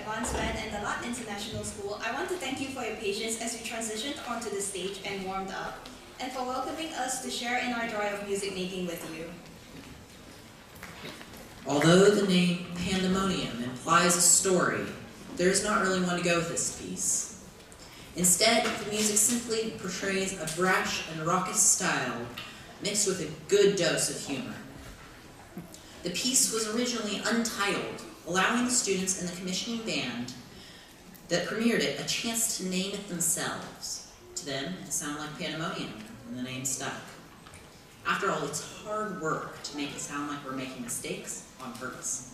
Advanced Band and Dalat International School, I want to thank you for your patience as we transitioned onto the stage and warmed up, and for welcoming us to share in our joy of music making with you. Although the name Pandemonium implies a story, there is not really one to go with this piece. Instead, the music simply portrays a brash and raucous style mixed with a good dose of humor. The piece was originally untitled, allowing the students and the commissioning band that premiered it a chance to name it themselves. To them, it sounded like Pandemonium, and the name stuck. After all, it's hard work to make it sound like we're making mistakes on purpose.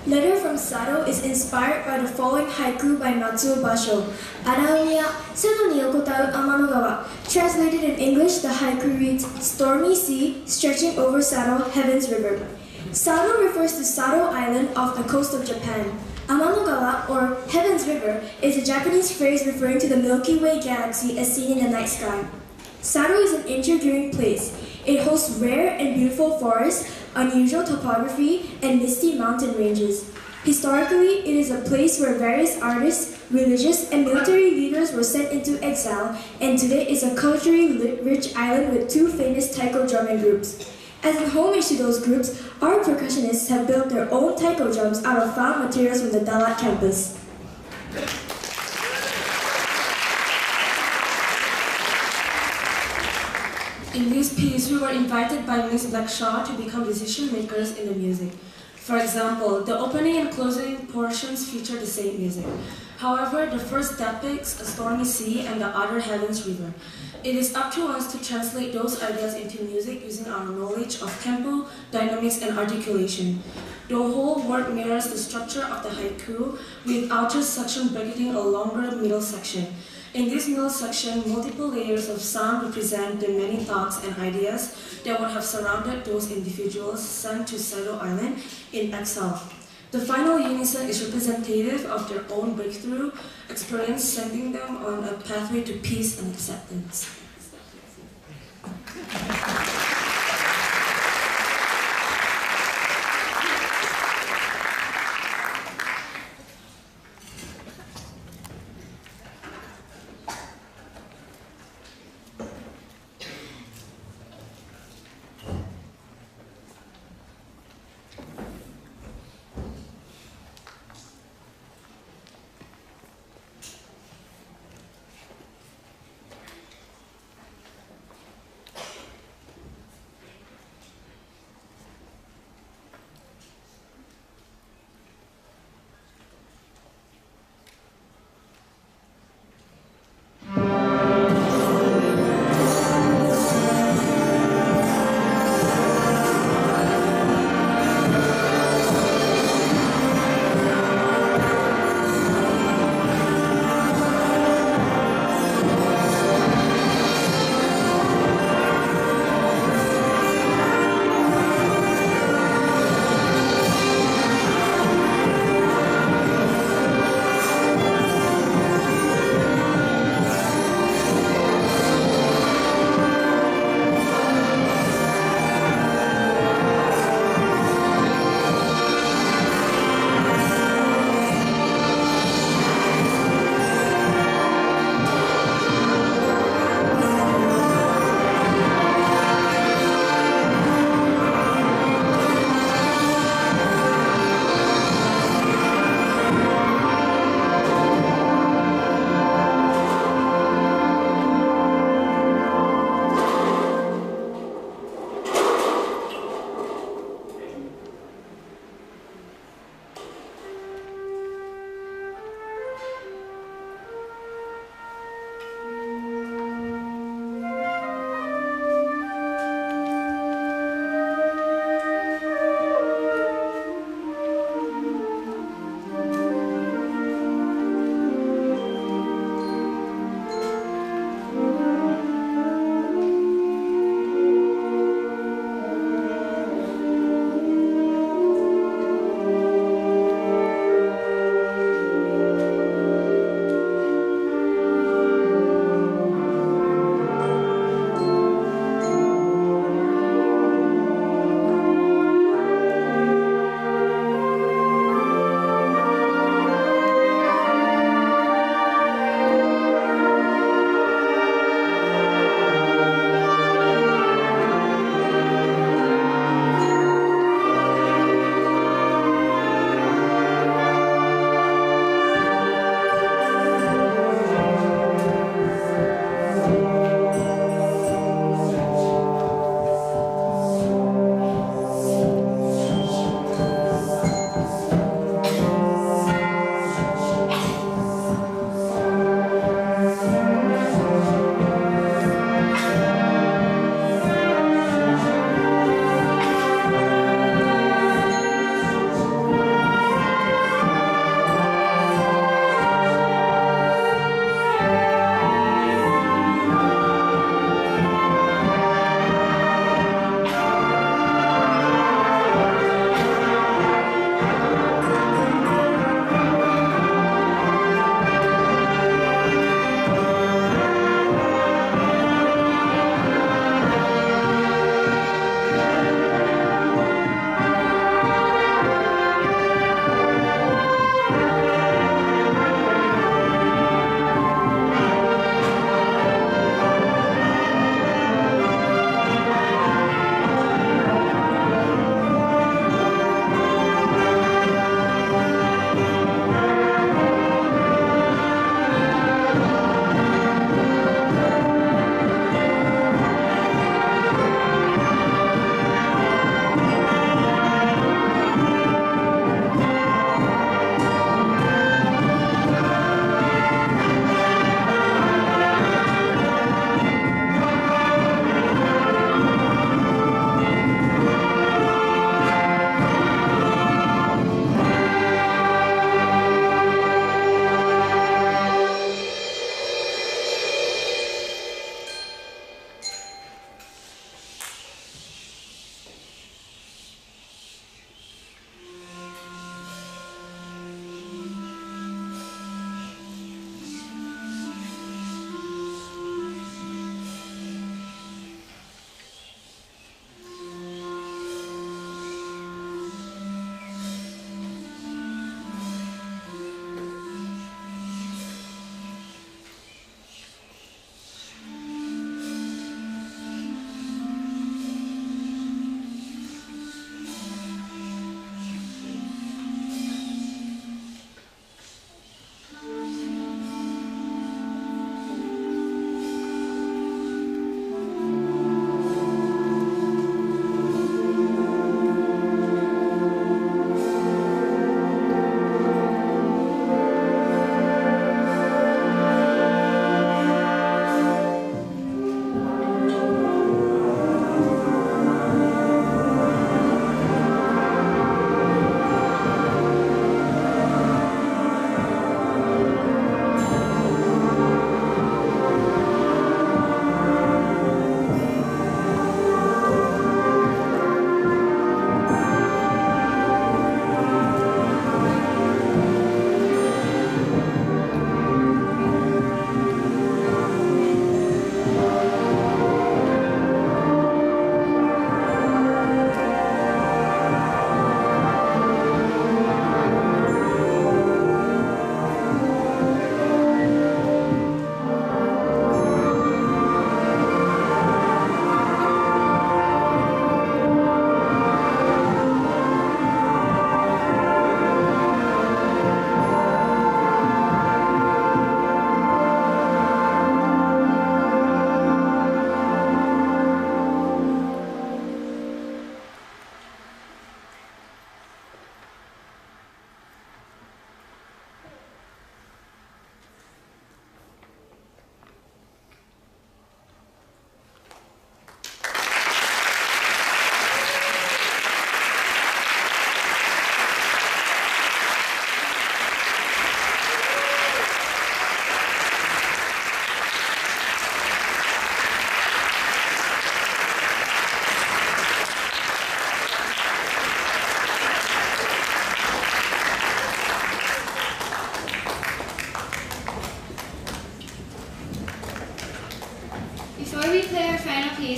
Letter from Sado is inspired by the following haiku by Matsuo Basho. Araumiya, Sado ni okotau Amanogawa. Translated in English, the haiku reads, Stormy sea, stretching over Sado, Heaven's River. Sado refers to Sado Island off the coast of Japan. Amanogawa, or Heaven's River, is a Japanese phrase referring to the Milky Way galaxy as seen in the night sky. Sado is an intriguing place. It hosts rare and beautiful forests, unusual topography, and misty mountain ranges. Historically, it is a place where various artists, religious, and military leaders were sent into exile, and today is a culturally rich island with two famous taiko drumming groups. As an homage to those groups, our percussionists have built their own taiko drums out of found materials from the Dalat campus. In this piece, we were invited by Ms. Blackshaw to become decision makers in the music. For example, the opening and closing portions feature the same music. However, the first depicts a stormy sea and the other Heaven's River. It is up to us to translate those ideas into music using our knowledge of tempo, dynamics, and articulation. The whole work mirrors the structure of the haiku, with outer section bracketing a longer middle section. In this middle section, multiple layers of sound represent the many thoughts and ideas that would have surrounded those individuals sent to Sado Island in exile. The final unison is representative of their own breakthrough experience, sending them on a pathway to peace and acceptance.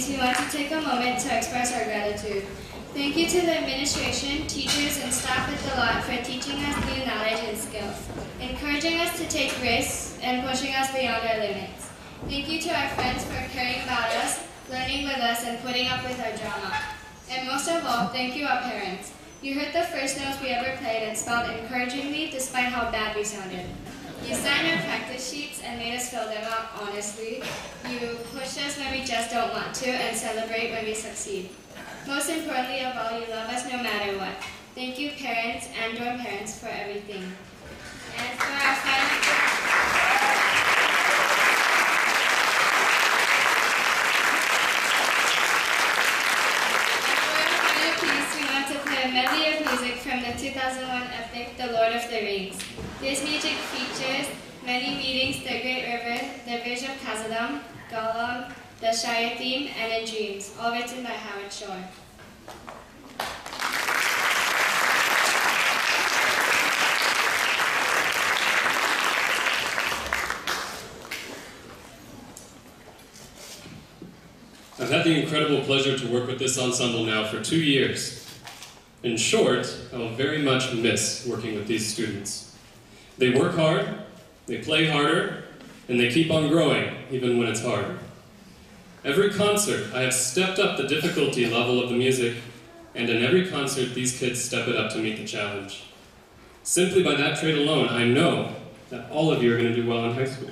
we want to take a moment to express our gratitude. Thank you to the administration, teachers, and staff at Dalat for teaching us new knowledge and skills, encouraging us to take risks, and pushing us beyond our limits. Thank you to our friends for caring about us, learning with us, and putting up with our drama. And most of all, thank you, our parents. You heard the first notes we ever played and spelled encouragingly despite how bad we sounded. You signed our practice sheets and made us fill them out honestly. You push us when we just don't want to and celebrate when we succeed. Most importantly of all, you love us no matter what. Thank you, parents and dorm parents, for everything. And for our final piece, we want to play a medley of music from the 2001 epic, The Lord of the Rings. This music features many meetings, the Great River, the Bridge of Khazad-dûm, Gollum, the Shire theme, and In Dreams, all written by Howard Shore. I've had the incredible pleasure to work with this ensemble now for 2 years. In short, I will very much miss working with these students. They work hard, they play harder, and they keep on growing, even when it's hard. Every concert, I have stepped up the difficulty level of the music, and in every concert, these kids step it up to meet the challenge. Simply by that trait alone, I know that all of you are going to do well in high school.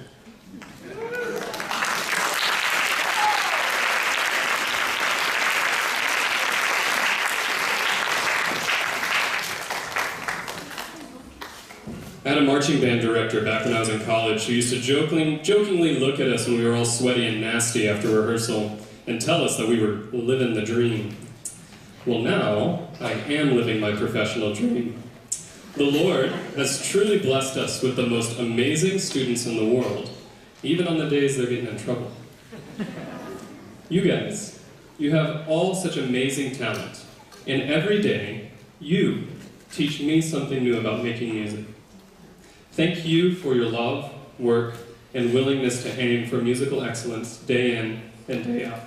I had a marching band director back when I was in college who used to jokingly look at us when we were all sweaty and nasty after rehearsal and tell us that we were living the dream. Well, now I am living my professional dream. The Lord has truly blessed us with the most amazing students in the world, even on the days they're getting in trouble. You guys, you have all such amazing talent, and every day you teach me something new about making music. Thank you for your love, work, and willingness to aim for musical excellence day in and day out.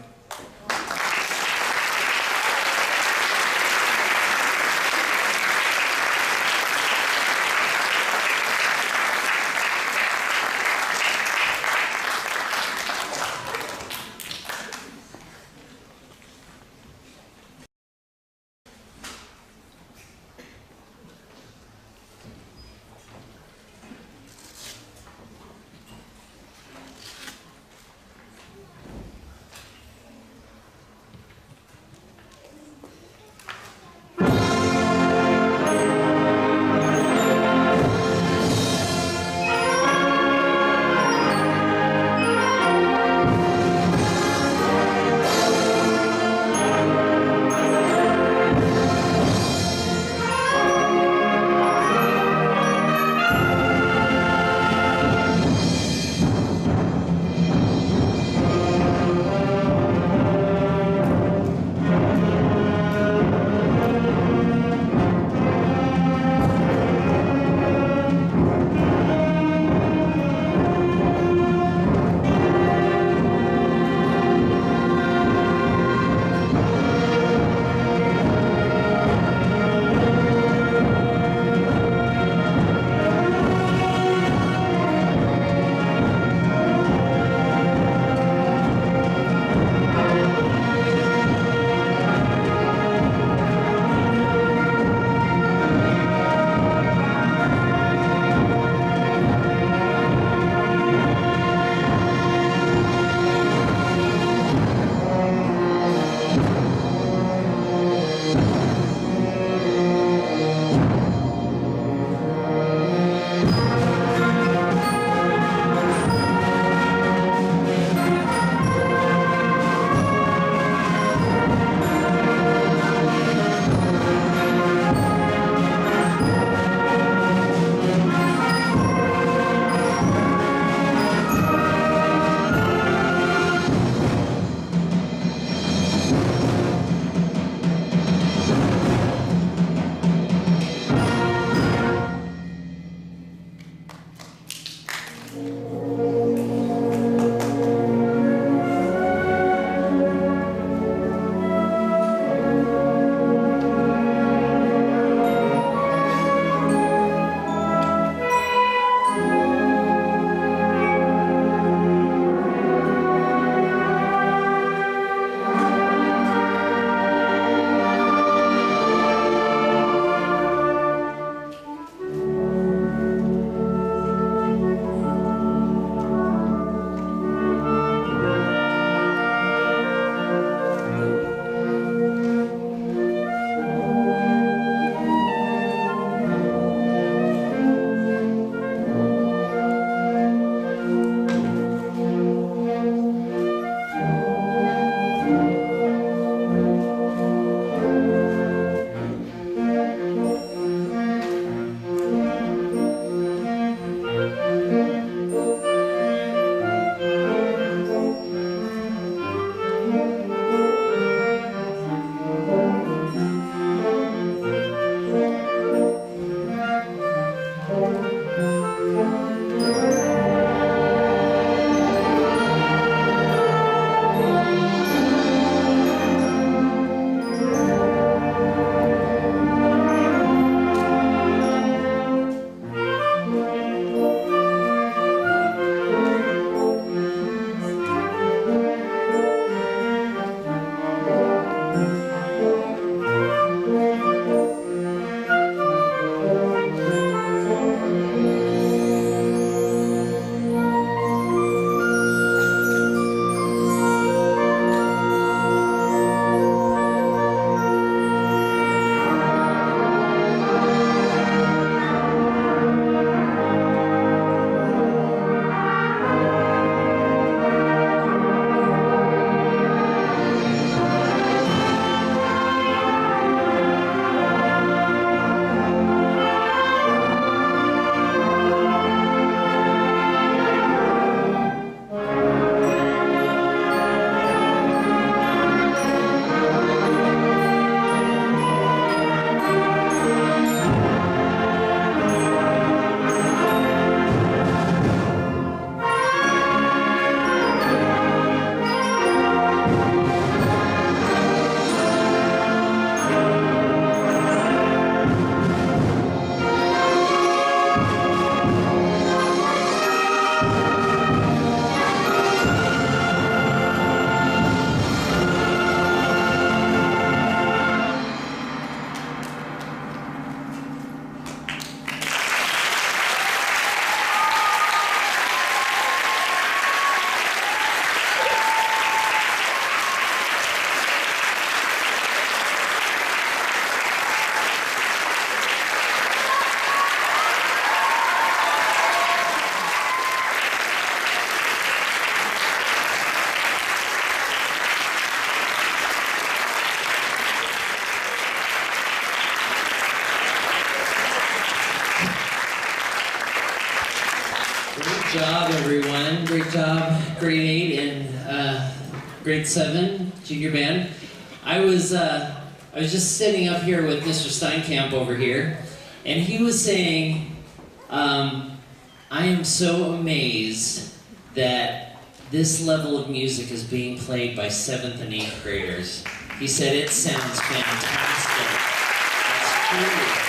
job, everyone. Great job, grade 8 and grade 7 junior band. I was just sitting up here with Mr. Steinkamp over here, and he was saying, I am so amazed that this level of music is being played by 7th and 8th graders. He said it sounds fantastic. That's true.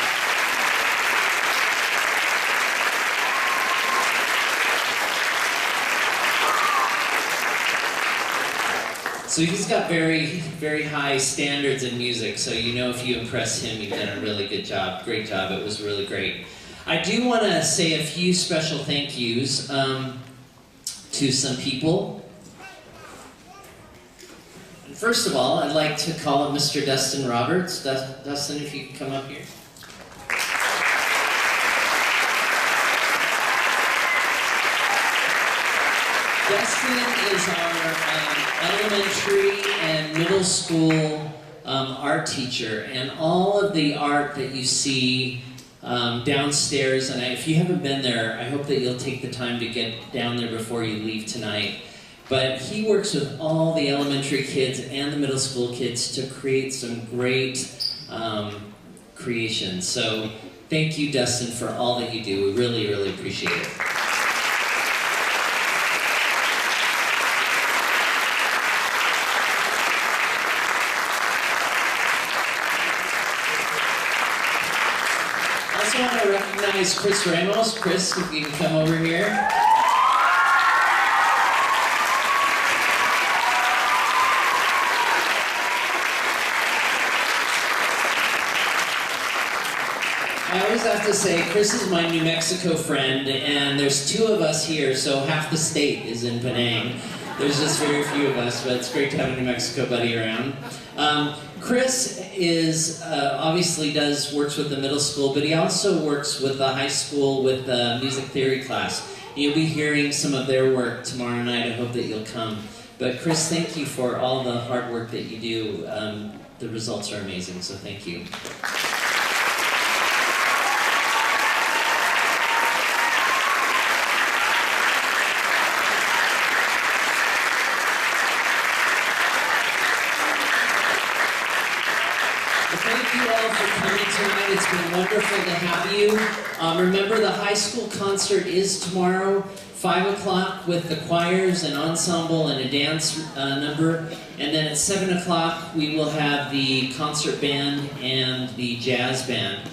So he's got very, very high standards in music, so you know if you impress him, you've done a really good job. Great job, it was really great. I do want to say a few special thank yous to some people. And first of all, I'd like to call up Mr. Dustin Roberts. Dustin, if you could come up here. Dustin is our elementary and middle school art teacher, and all of the art that you see downstairs, and if you haven't been there, I hope that you'll take the time to get down there before you leave tonight. But he works with all the elementary kids and the middle school kids to create some great creations. So thank you, Dustin, for all that you do. We really, really appreciate it. I also want to recognize Chris Ramos. Chris, if you can come over here. I always have to say, Chris is my New Mexico friend, and there's 2 of us here, so half the state is in Penang. There's just very few of us, but it's great to have a New Mexico buddy around. Chris is obviously works with the middle school, but he also works with the high school with the music theory class. You'll be hearing some of their work tomorrow night. I hope that you'll come. But Chris, thank you for all the hard work that you do. The results are amazing, so thank you. Thank you all for coming tonight. It's been wonderful to have you. Remember, the high school concert is tomorrow, 5 o'clock with the choirs and ensemble and a dance number. And then at 7 o'clock, we will have the concert band and the jazz band.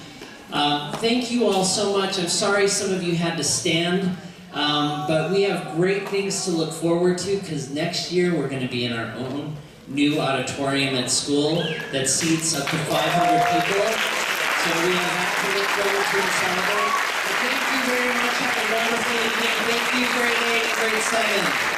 Thank you all so much. I'm sorry some of you had to stand, but we have great things to look forward to because next year we're going to be in our own new auditorium at school that seats up to 500 people. So we have that to look forward to and celebrate. But thank you very much. Have a wonderful evening. Thank you, grade 8 and grade 7.